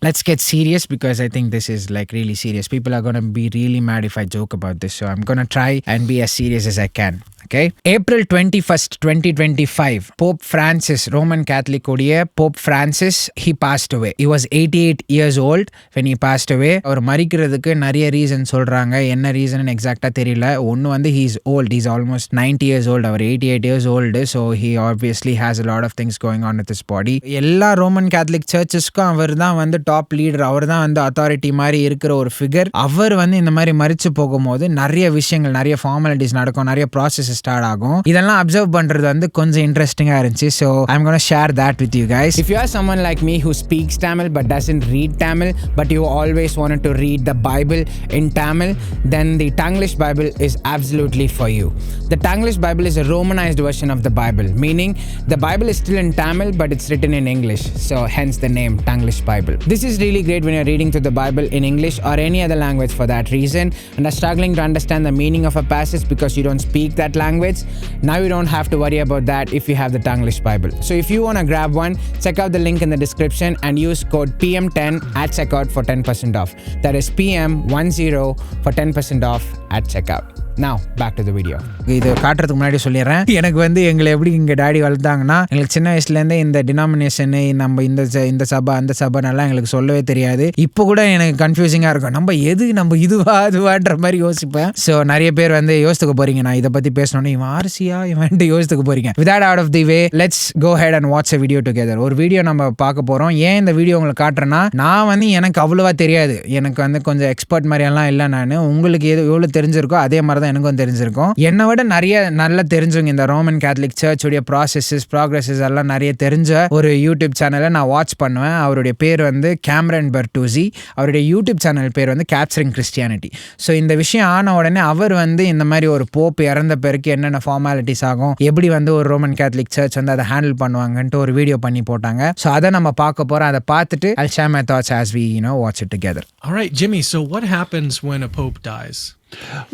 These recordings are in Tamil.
let's get serious because I think this is like really serious. People are going to be really mad if I joke about this. So I'm going to try and be as serious as I can. Okay. April 21st, 2025, Pope Francis, Roman Catholic உடைய Pope Francis, he passed away. He was 88 years old when he passed away. அவர் மரிக்கிறதுக்கு நிறைய ரீசன் சொல்றாங்க. என்ன ரீசன் எக்ஸாக்டா தெரியல. ஒன்னு வந்து he's old. He's almost 90 years old. அவர் 88 years old. So he obviously has a lot of things going on with his body. எல்லா ரோமன் கேத்தலிக் சர்ச்சஸ்க்கும் அவர் தான் வந்து டாப் லீடர். அவர் தான் வந்து அத்தாரிட்டி மாதிரி இருக்கிற ஒரு ஃபிகர். அவர் வந்து இந்த மாதிரி மரிச்சு போகும்போது நிறைய விஷயங்கள், நிறைய ஃபார்மாலிட்டிஸ் நடக்கும், நிறைய ப்ராசஸ் ஸ்டார்ட் ஆகும். இதெல்லாம் அப்சர்வ் பண்றது வந்து கொஞ்சம் இன்ட்ரெஸ்டிங்கா இருந்துச்சு. So I'm going to share that with you guys. If you are someone like me who speaks Tamil but doesn't read Tamil, but you always wanted to read the Bible in Tamil, then the Tanglish Bible is absolutely for you. The Tanglish Bible is a Romanized version of the Bible, meaning the Bible is still in Tamil but it's written in English. So hence the name Tanglish Bible. This is really great when you're reading through the Bible in English or any other language for that reason and are struggling to understand the meaning of a passage because you don't speak that language. Now you don't have to worry about that if you have the Tanglish Bible. So if you want to grab one, check out the link in the description and use code PM10 at checkout for 10% off. That is PM10 for 10% off at checkout. Now back to the video. இது காட்டுறதுக்கு முன்னாடி சொல்லிடுறேன், எனக்கு வந்து எங்களை எப்படி இங்கே டாடி வளர்த்தாங்கன்னா, எங்களுக்கு சின்ன வயசுலேருந்தே இந்த டினாமினேஷனு, நம்ம இந்த சபை அந்த சபைனெல்லாம் எங்களுக்கு சொல்லவே தெரியாது. இப்போ கூட எனக்கு கன்ஃபியூசிங்காக இருக்கும், நம்ம இதுவா அதுவான்ற மாதிரி யோசிப்பேன். ஸோ நிறைய பேர் வந்து யோசித்துக்க போறீங்க நான் இதை பற்றி பேசணுன்னு, இவன் ஆர்சியா இவன்ட்டு யோசித்துக்க போறீங்க. Without out of the way, let's go head and watch a video together. ஒரு வீடியோ நம்ம பார்க்க போகிறோம். ஏன் இந்த வீடியோ உங்களுக்கு காட்டுறேன்னா, நான் வந்து எனக்கு அவ்வளோவா தெரியாது, எனக்கு வந்து கொஞ்சம் எக்ஸ்பர்ட் மாதிரியெல்லாம் இல்லை. நான் உங்களுக்கு எவ்வளோ தெரிஞ்சிருக்கோ அதே மாதிரி தான் எனக்கும் தெரிஞ்சிருக்கும். என்னை விட நிறைய நல்லா தெரிஞ்சவங்க இந்த ரோமன் கேத்தலிக் சர்ச் உடைய ப்ராக்ரஸஸ் எல்லாம் நிறைய தெரிஞ்ச ஒரு யூடியூப் சேனலை நான் வாட்ச் பண்ணுவேன். அவருடைய பேர் வந்து கேமரன் பெர்டூசி. அவருடைய யூடியூப் சேனல் பேர் வந்து கேப்சரிங் கிறிஸ்டியானிட்டி. ஸோ இந்த விஷயம் ஆன உடனே அவர் வந்து இந்த மாதிரி ஒரு போப் இறந்த பிறகு என்னென்ன ஃபார்மாலிட்டிஸ் ஆகும், எப்படி வந்து ஒரு ரோமன் கேத்தலிக் சர்ச் வந்து அதை ஹேண்டில் பண்ணுவாங்கன்ட்டு ஒரு வீடியோ பண்ணி போட்டாங்க. ஸோ அதை நம்ம பார்க்க போறோம். அதை பார்த்துட்டு I'll share my thoughts as we watch it together. All right, Jimmy, so what happens when a pope dies?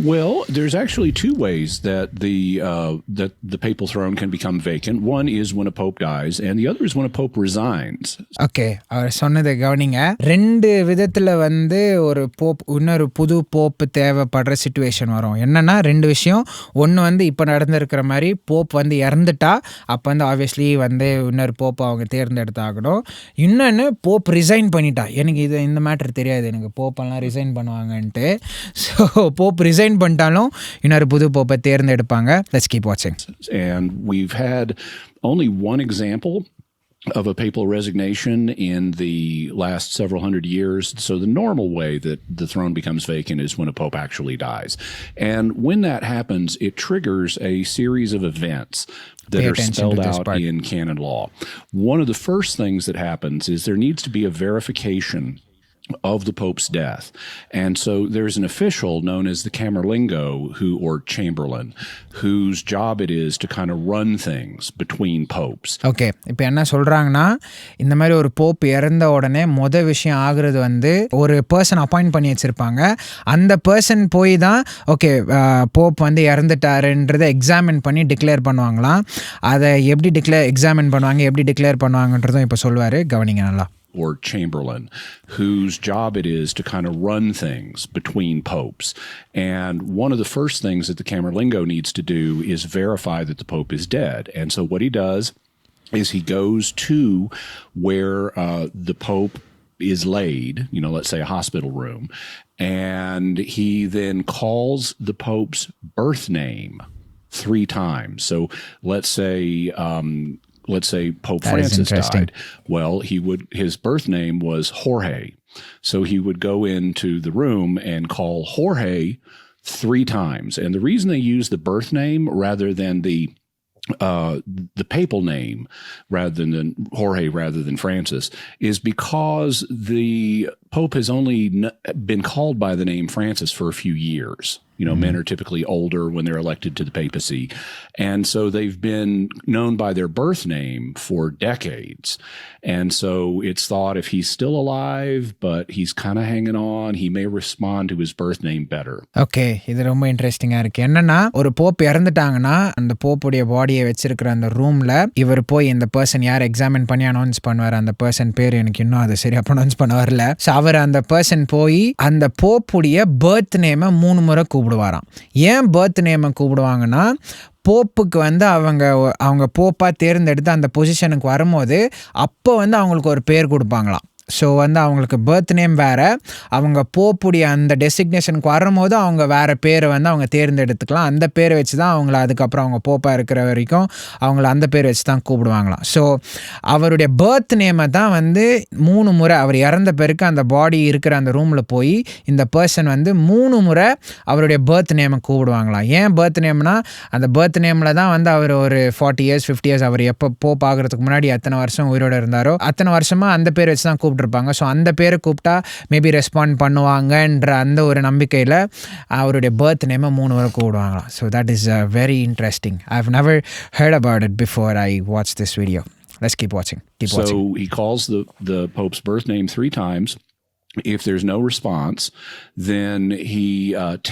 Well, there's actually two ways that the papal throne can become vacant. One is when a pope dies, and the other is when a pope resigns. Okay, அவர் சொன்னதை கவனிங்க. ரெண்டு விதத்துல வந்து ஒரு போப், இன்னொரு புது போப் தேவைப்படுற சிச்சுவேஷன் வரும். என்னன்னா ரெண்டு விஷயம். ஒன்று வந்து இப்போ நடந்திருக்கிற மாதிரி போப் வந்து இறந்துட்டா அப்போ வந்து ஆப்வியஸ்லி வந்து இன்னொரு போப் அவங்க தேர்ந்தெடுத்தாகணும். இன்னொன்று போப் ரிசைன் பண்ணிட்டா. எனக்கு இந்த மேட்டர் தெரியாது, எனக்கு போப்பெல்லாம் ரிசைன் பண்ணுவாங்கன்ட்டு. ஸோ போப் ரிசைன் பண்ணிட்டாலும் இன்னொரு புது போப்பை தேர்ந்தெடுப்பாங்க. Let's keep watching. And we've had only one example of a papal resignation in the last several hundred years. So the normal way that the throne becomes vacant is when a pope actually dies. And when that happens, it triggers a series of events that are spelled out in canon law. One of the first things that happens is there needs to be a verification of the Pope's death. And so there's an official known as the Camerlingo or Chamberlain, whose job it is to kind of run things between popes. Okay, இப்போ என்ன சொல்கிறாங்கன்னா, இந்த மாதிரி ஒரு போப் இறந்த உடனே விஷயம் ஆகுறது வந்து ஒரு பர்சன் அப்பாயிண்ட் பண்ணி வச்சுருப்பாங்க. அந்த பர்சன் போய் தான் ஓகே போப் வந்து இறந்துட்டாருன்றதை எக்ஸாமின் பண்ணி டிக்ளேர் பண்ணுவாங்களாம். அதை எப்படி எக்ஸாமின் பண்ணுவாங்க, எப்படி டிக்ளேர் பண்ணுவாங்கன்றதும் இப்போ சொல்லுவார். கவனிங்க நல்லா. Or Chamberlain, whose job it is to kind of run things between popes. And one of the first things that the Camerlingo needs to do is verify that the Pope is dead. And so what he does is he goes to where the Pope is laid, let's say a hospital room, and he then calls the Pope's birth name 3 times. So let's say Pope Francis died. Well, his birth name was Jorge. So he would go into the room and call Jorge 3 times. And the reason they use the birth name rather than the papal name rather than Jorge rather than Francis is because the Pope has only been called by the name Francis for a few years. Men are typically older when they're elected to the papacy. And so they've been known by their birth name for decades. And so it's thought if he's still alive, but he's kind of hanging on, he may respond to his birth name better. Okay, இது ரொம்ப இன்ட்ரெஸ்டிங்கா இருக்கு. என்னன்னா, ஒரு போப் இறந்துட்டாங்கன்னா அந்த போப்புடைய பாடியை வச்சிருக்கிற அந்த ரூம்ல இவர் போய் இந்த பர்சன் யார் எக்ஸாமின் பண்ணி அனௌன்ஸ் பண்ணுவார். அந்த பர்சன் பேர் எனக்கு இன்னும் அது சரியா ப்ரொனவுன்ஸ் பண்ண வரல. ஸோ அவர் அந்த பர்சன் போய் அந்த போப்புடைய பர்த் நேமை 3 முறை கூப்பிடுவாராம். ஏன் பர்த் நேமை கூப்பிடுவாங்கன்னா, போப்புக்கு வந்து அவங்க போப்பாக தேர்ந்தெடுத்து அந்த பொசிஷனுக்கு வரும்போது அப்போ வந்து அவங்களுக்கு ஒரு பேர் கொடுப்பாங்களாம். ஸோ வந்து அவங்களுக்கு பர்த் நேம் வேறு, அவங்க போப்புடைய அந்த டெசிக்னேஷனுக்கு வரும்போது அவங்க வேறு பேரை வந்து அவங்க தேர்ந்தெடுத்துக்கலாம். அந்த பேரை வச்சு தான் அவங்கள அதுக்கப்புறம் அவங்க போப்பாக இருக்கிற வரைக்கும் அவங்கள அந்த பேர் வச்சு தான் கூப்பிடுவாங்களாம். ஸோ அவருடைய பர்த் நேமை தான் வந்து 3 முறை அவர் இறந்த பிறகு அந்த பாடி இருக்கிற அந்த ரூமில் போய் இந்த பர்சன் வந்து 3 முறை அவருடைய பர்த் நேமை கூப்பிடுவாங்களாம். ஏன் பர்த் நேம்னா, அந்த பர்த் நேமில் தான் வந்து அவர் ஒரு 40 இயர்ஸ் 50 இயர்ஸ் அவர் எப்போ போப் ஆகிறதுக்கு முன்னாடி எத்தனை வருஷம் உயிரோடு இருந்தாரோ அத்தனை வருஷமாக அந்த பேர் வச்சு தான் கூப்பிட்டுருப்பாங்க. ஸோ அந்த பேரை கூப்பிட்டா மேபி ரெஸ்பாண்ட் பண்ணுவாங்கன்ற அந்த ஒரு நம்பிக்கையில் அவருடைய பர்த் நேமை 3 முறை கூப்பிடுவாங்களாம். So that is very interesting. I have never heard about it before I watch this video. Let's keep watching. So he calls the Pope's birth name 3 times. If there's no response, then he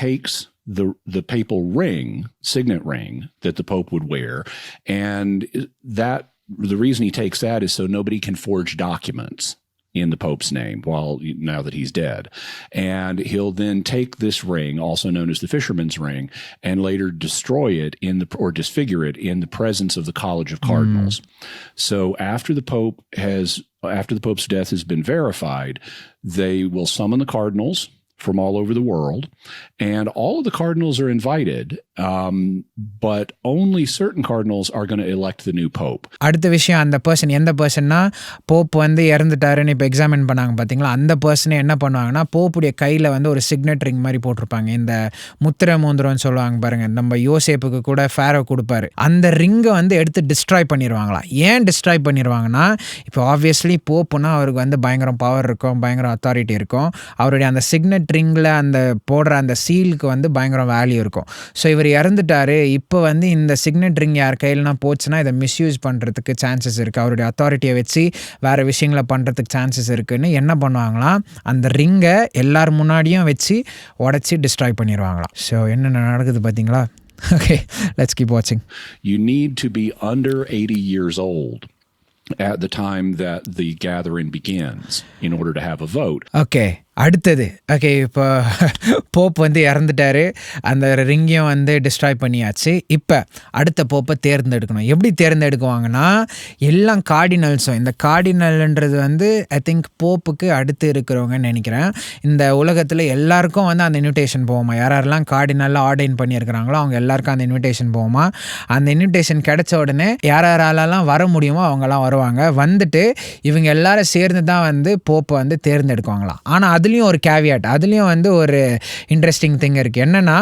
takes the papal ring, signet ring that the Pope would wear, and the reason he takes that is so nobody can forge documents in the Pope's name now that he's dead. And he'll then take this ring, also known as the fisherman's ring, and later destroy it or disfigure it in the presence of the College of Cardinals. So after the Pope's death has been verified, they will summon the cardinals from all over the world, and all of the cardinals are invited, but only certain cardinals are going to elect the new pope. அடுத்த விஷயம், அந்த பர்சன் எந்த பர்சன்னா, போப் வந்து இறந்துட்டாருன்னு இப்போ எக்ஸாமின் பண்ணாங்க பார்த்தீங்களா, அந்த பர்சனை என்ன பண்ணுவாங்கன்னா, போப்புடைய கையில் வந்து ஒரு சிக்னெட் ரிங் மாதிரி போட்டிருப்பாங்க. இந்த முத்திரை மோந்திரம்னு சொல்லுவாங்க பாருங்க, நம்ம யோசேப்புக்கு கூட ஃபேரோ கொடுப்பாரு. அந்த ரிங்கை வந்து எடுத்து டிஸ்ட்ராய் பண்ணிடுவாங்களாம். ஏன் டிஸ்ட்ராய் பண்ணிடுவாங்கன்னா, இப்போ ஆப்வியஸ்லி போப்புனா அவருக்கு வந்து பயங்கரம் பவர் இருக்கும், பயங்கரம் அத்தாரிட்டி இருக்கும். அவருடைய அந்த சிக்னெட் ரிங்கில் அந்த போடுற அந்த சீலுக்கு வந்து பயங்கரம் வேல்யூ இருக்கும். ஸோ இவர் இறந்துட்டாரு, இப்போ வந்து இந்த சிக்னெட் ரிங் யார் கையில்னா போச்சுன்னா இதை மிஸ்யூஸ் பண்ணுறதுக்கு சான்சஸ் இருக்குது, அவருடைய அத்தாரிட்டியை வச்சு வேறு விஷயங்களை பண்ணுறதுக்கு சான்சஸ் இருக்குதுன்னு என்ன பண்ணுவாங்களாம், அந்த ரிங்கை எல்லார் முன்னாடியும் வச்சு உடச்சி டிஸ்ட்ராய் பண்ணிடுவாங்களாம். ஸோ என்ன நடக்குது பார்த்தீங்களா? Okay, let's keep watching. You need to be under 80 years old at the time that the gathering begins in order to have a vote. Okay. அடுத்தது இப்போ போப் வந்து இறந்துட்டாரு, அந்த ரிங்கையும் வந்து டிஸ்ட்ராய் பண்ணியாச்சு. இப்போ அடுத்த போப்பை தேர்ந்தெடுக்கணும். எப்படி தேர்ந்தெடுக்குவாங்கன்னா, எல்லாம் கார்டினல்ஸும், இந்த கார்டினல்ன்றது வந்து ஐ திங்க் போப்புக்கு அடுத்து இருக்கிறவங்கன்னு நினைக்கிறேன். இந்த உலகத்தில் எல்லாருக்கும் வந்து அந்த இன்விடேஷன் போகுமா, யாரெல்லாம் கார்டினலில் ஆர்டைன் பண்ணியிருக்கிறாங்களோ அவங்க எல்லாருக்கும் அந்த இன்விடேஷன் போகுமா. அந்த இன்விடேஷன் கிடைச்ச உடனே யாரெல்லாம் வர முடியுமோ அவங்கெல்லாம் வருவாங்க. வந்துட்டு இவங்க எல்லாரும் சேர்ந்து தான் வந்து போப்பை வந்து தேர்ந்தெடுக்குவாங்களாம். ஆனால் அதுலேயும் ஒரு கேவியாட், அதுலேயும் வந்து ஒரு இன்ட்ரெஸ்டிங் திங் இருக்குது. என்னென்னா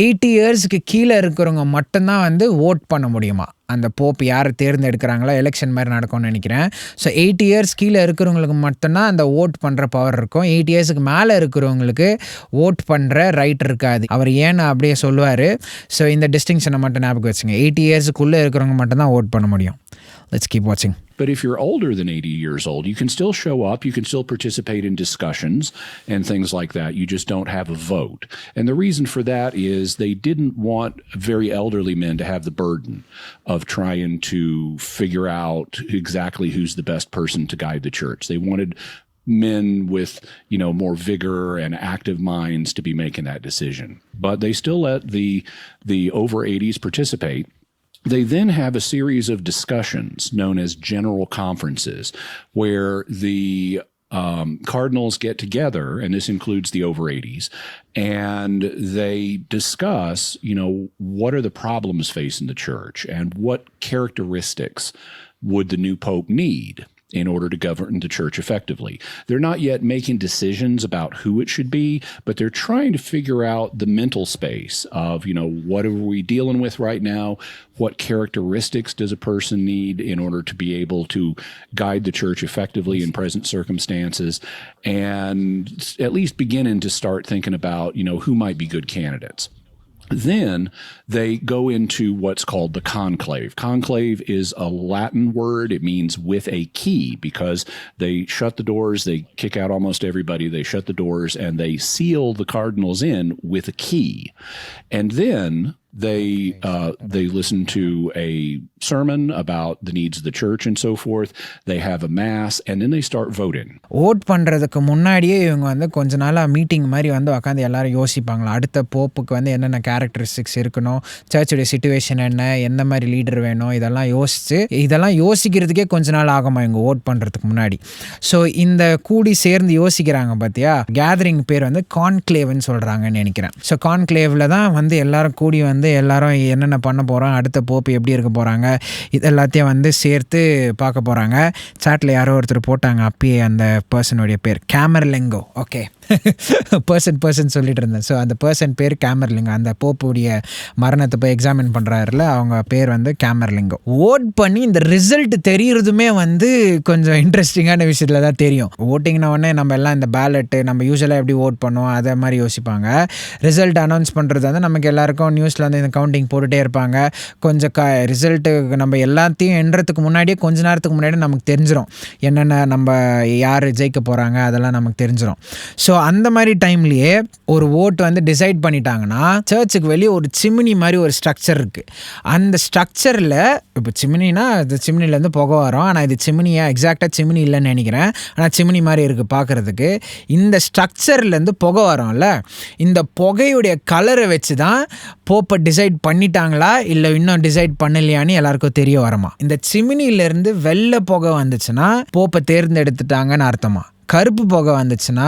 80 இயர்ஸ்க்கு கீழே இருக்கிறவங்க மட்டும்தான் வந்து ஓட் பண்ண முடியுமா. அந்த போப் யாரை தேர்ந்தெடுக்கிறாங்களோ எலெக்ஷன் மாதிரி நடக்கும்னு நினைக்கிறேன். ஸோ 80 இயர்ஸ் கீழே இருக்கிறவங்களுக்கு மட்டும்தான் அந்த ஓட் பண்ணுற பவர் இருக்கும். 80 இயர்ஸுக்கு மேலே இருக்கிறவங்களுக்கு ஓட் பண்ணுற ரைட் இருக்காது. அவர் ஏன்னு அப்படியே சொல்லுவார். ஸோ இந்த டிஸ்டிங்ஷனை மட்டும் ஞாபகம் வச்சுங்க. 80 இயர்ஸுக்குள்ளே இருக்கிறவங்க மட்டும்தான் ஓட் பண்ண முடியும். Let's keep watching. But if you're older than 80 years old, you can still show up, you can still participate in discussions and things like that. You just don't have a vote. And the reason for that is they didn't want very elderly men to have the burden of trying to figure out exactly who's the best person to guide the church. They wanted men with, more vigor and active minds to be making that decision. But they still let the over 80s participate. They then have a series of discussions known as general conferences where the cardinals get together, and this includes the over 80s, and they discuss, what are the problems facing the church and what characteristics would the new pope need in order to govern the church effectively. They're not yet making decisions about who it should be, but they're trying to figure out the mental space of, what are we dealing with right now? What characteristics does a person need in order to be able to guide the church effectively in present circumstances, and at least beginning to start thinking about, who might be good candidates. Then they go into what's called the conclave. Conclave is a Latin word. It means with a key, because they shut the doors, they kick out almost everybody, they shut the doors, and they seal the cardinals in with a key. And then they listen to a sermon about the needs of the church and so forth. They have a mass, and then they start voting. Vote பண்ணுறதுக்கு முன்னாடியே இவங்க வந்து கொஞ்ச நாளாக மீட்டிங் மாதிரி வந்து உட்காந்து எல்லாரும் யோசிப்பாங்களா, அடுத்த போப்புக்கு வந்து என்னென்ன கேரக்டரிஸ்டிக்ஸ் இருக்கணும், சர்ச்சுடைய சிச்சுவேஷன் என்ன, எந்த மாதிரி லீடர் வேணும், இதெல்லாம் யோசிக்கிறதுக்கே கொஞ்ச நாள் ஆகுமா இவங்க ஓட் பண்ணுறதுக்கு முன்னாடி. ஸோ இந்த கூடி சேர்ந்து யோசிக்கிறாங்க பார்த்தியா, கேதரிங் பேர் வந்து கான்க்ளேவ்னு சொல்கிறாங்கன்னு நினைக்கிறேன். ஸோ கான்க்ளேவில் தான் வந்து எல்லாரும் கூடி வந்து எல்லாரும் என்னென்ன பண்ண போகிறோம், அடுத்த போப்பு எப்படி இருக்க போகிறாங்க, இது எல்லாத்தையும் வந்து சேர்த்து பார்க்க போகிறாங்க. சாட்டில் யாரோ ஒருத்தர் போட்டாங்க அப்பயே அந்த பர்சனுடைய பேர் கேமர்லிங்கோ. ஓகே, பர்சன் சொல்லிட்டு இருந்தேன். ஸோ அந்த பர்சன் பேர் கேமர்லிங்கோ. அந்த போப்புடைய மரணத்தை போய் எக்ஸாமின் பண்ணுறாருல, அவங்க பேர் வந்து கேமர்லிங்கோ. ஓட் பண்ணி இந்த ரிசல்ட் தெரியறதுமே வந்து கொஞ்சம் இன்ட்ரெஸ்டிங்கான விஷயத்தில் தான் தெரியும். ஓட்டிங்னா உடனே நம்ம எல்லாம் இந்த பேலட்டு நம்ம யூஸ்வலாக எப்படி ஓட் பண்ணுவோம் அதை மாதிரி யோசிப்பாங்க. ரிசல்ட் அனௌன்ஸ் பண்ணுறது வந்து நமக்கு எல்லாருக்கும் நியூஸில் வந்து இந்த கவுண்டிங் போட்டுகிட்டே இருப்பாங்க. கொஞ்சம் ரிசல்ட்டு நம்ம எல்லாத்தையும் எண்ணுறதுக்கு முன்னாடியே கொஞ்ச நேரத்துக்கு முன்னாடி நமக்கு தெரிஞ்சிடும் என்னென்ன நம்ம யார் ஜெயிக்க போகிறாங்க, அதெல்லாம் நமக்கு தெரிஞ்சிடும். ஸோ அந்த மாதிரி டைம்லேயே ஒரு ஓட்டு வந்து டிசைட் பண்ணிட்டாங்கன்னா, சர்ச்சுக்கு வெளியே ஒரு சிமினி மாதிரி ஒரு ஸ்ட்ரக்சர் இருக்குது. அந்த ஸ்ட்ரக்சரில் இப்போ சிமினினா அது சிமினிலேருந்து புகை வரும். ஆனால் இது சிமினியா, எக்ஸாக்டாக சிமினி இல்லைன்னு நினைக்கிறேன், ஆனால் சிமினி மாதிரி இருக்குது பார்க்குறதுக்கு. இந்த ஸ்ட்ரக்சர்லேருந்து புகை வரும்ல, இந்த புகையுடைய கலரை வச்சு தான் போப்பை டிசைட் பண்ணிட்டாங்களா இல்லை இன்னும் டிசைட் பண்ணலையான்னு எல்லாருக்கும் தெரிய வரமா. இந்த சிமினிலேருந்து வெள்ளை புகை வந்துச்சுன்னா போப்பை தேர்ந்தெடுத்துட்டாங்கன்னு அர்த்தமா, கருப்பு புகை வந்துச்சுன்னா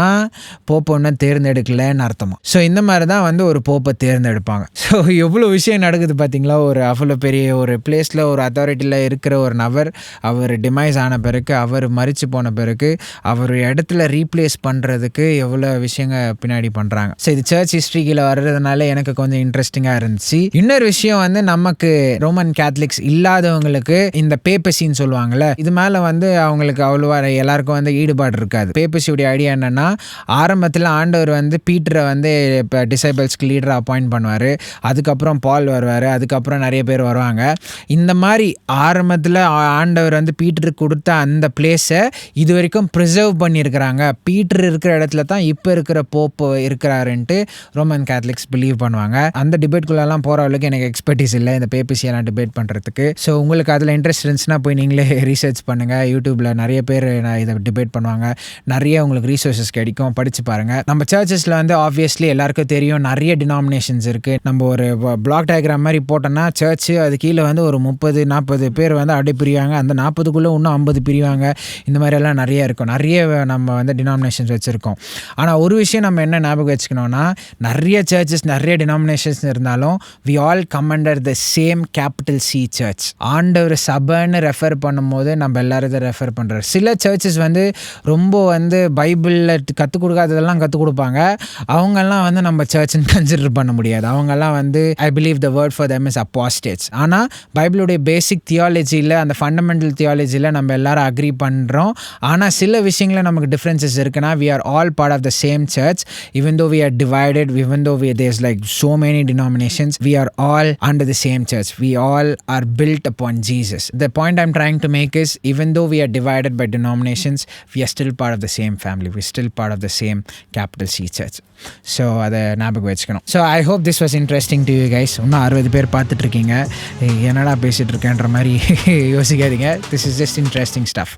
போப்பை ஒன்றும் தேர்ந்தெடுக்கலன்னு அர்த்தமா. ஸோ இந்த மாதிரி தான் வந்து ஒரு போப்பை தேர்ந்தெடுப்பாங்க. ஸோ எவ்வளோ விஷயம் நடக்குது பார்த்தீங்களா. ஒரு அவ்வளோ பெரிய ஒரு பிளேஸில் ஒரு அத்தாரிட்டியில் இருக்கிற ஒரு நபர், அவர் டிமைஸ் ஆன பிறகு, அவர் மரிச்சு போன பிறகு அவர் இடத்துல ரீப்ளேஸ் பண்ணுறதுக்கு எவ்வளோ விஷயங்கள் பின்னாடி பண்ணுறாங்க. ஸோ இது சர்ச் ஹிஸ்ட்ரிக்கில் வர்றதுனால எனக்கு கொஞ்சம் இன்ட்ரெஸ்டிங்காக இருந்துச்சு. இன்னொரு விஷயம் வந்து நமக்கு ரோமன் கேத்தலிக்ஸ் இல்லாதவங்களுக்கு இந்த பேப்பசின்னு சொல்லுவாங்கள்ல, இது மேலே வந்து அவங்களுக்கு அவ்வளோவா எல்லாருக்கும் வந்து ஈடுபாடு இருக்காது. பேப்பசியுடைய ஐடியா என்னன்னா, ஆரம்பத்தில் ஆண்டவர் வந்து பீட்டரை வந்து இப்போ டிசைபிள்ஸ்க்கு லீடராக அப்பாயிண்ட் பண்ணுவார், அதுக்கப்புறம் பால் வருவார், அதுக்கப்புறம் நிறைய பேர் வருவாங்க. இந்த மாதிரி ஆரம்பத்தில் ஆண்டவர் வந்து பீட்டருக்கு கொடுத்த அந்த பிளேஸை இது வரைக்கும் ப்ரிசர்வ் பண்ணியிருக்கிறாங்க. பீட்டர் இருக்கிற இடத்துல தான் இப்போ இருக்கிற போப்பு இருக்கிறாருன்ட்டு ரோமன் கேத்தலிக்ஸ் பிலீவ் பண்ணுவாங்க. அந்த டிபேட்குள்ளெல்லாம் போகிற அளவுக்கு எனக்கு எக்ஸ்பர்டீஸ் இல்லை இந்த பேப்பசியெல்லாம் டிபேட் பண்ணுறதுக்கு. ஸோ உங்களுக்கு அதில் இன்ட்ரெஸ்ட் இருந்துச்சுன்னா போய் நீங்களே ரீசர்ச் பண்ணுங்கள். யூடியூப்பில் நிறைய பேர் இதை டிபேட் பண்ணுவாங்க, நிறைய உங்களுக்கு ரீசோர்ஸஸ் கிடைக்கும், படித்து பாருங்கள். நம்ம சர்ச்சஸில் வந்து ஆப்வியஸ்லி எல்லாருக்கும் தெரியும் நிறைய டினாமினேஷன்ஸ் இருக்குது. நம்ம ஒரு பிளாக் டயக்ராம் மாதிரி போட்டோன்னா சர்ச்சு அது கீழே வந்து ஒரு 30-40 பேர் வந்து அப்படியே பிரிவாங்க, அந்த 40க்குள்ளே இன்னும் 50 பிரிவாங்க. இந்த மாதிரியெல்லாம் நிறைய இருக்கும், நிறைய நம்ம வந்து டினாமினேஷன்ஸ் வச்சுருக்கோம். ஆனால் ஒரு விஷயம் நம்ம என்ன ஞாபகம் வச்சுக்கணும்னா, நிறைய சர்ச்சஸ் நிறைய டினாமினேஷன்ஸ் இருந்தாலும் we all come under the same capital C church. ஆண்டவர் சபைன்னு ரெஃபர் பண்ணும்போது நம்ம எல்லாரும் இதை ரெஃபர் பண்ணுறோம். சில சர்ச்சஸ் வந்து ரொம்ப வந்து பைபிளில் கற்றுக் கொடுக்காததெல்லாம் கற்றுக் கொடுப்பாங்க, அவங்கெல்லாம் வந்து நம்ம சர்ச்சுன்னு கன்சிடர் பண்ண முடியாது. அவங்கெல்லாம் வந்து I believe the word for them is apostates. ஆனால் பைபிளுடைய பேசிக் தியாலஜியில், அந்த ஃபண்டமெண்டல் தியாலஜியில் நம்ம எல்லாரும் அக்ரி பண்ணுறோம். ஆனால் சில விஷயங்களில் நமக்கு டிஃப்ரென்சஸ் இருக்குன்னா, we are all part of the same church, even though we are divided, even though there's like so many denominations, we are all under the same church. We all are built upon Jesus. The point I'm trying to make is, even though we are divided by denominations, we are still part of the same family. We're still part of the same capital C church. So அதை ஞாபகம் வச்சுக்கணும். So I hope this was interesting to you guys. இன்னும் 60 பேர் பார்த்துட்ருக்கீங்க, என்னடா பேசிகிட்டு இருக்கேன்ற மாதிரி யோசிக்காதீங்க. This is just interesting stuff.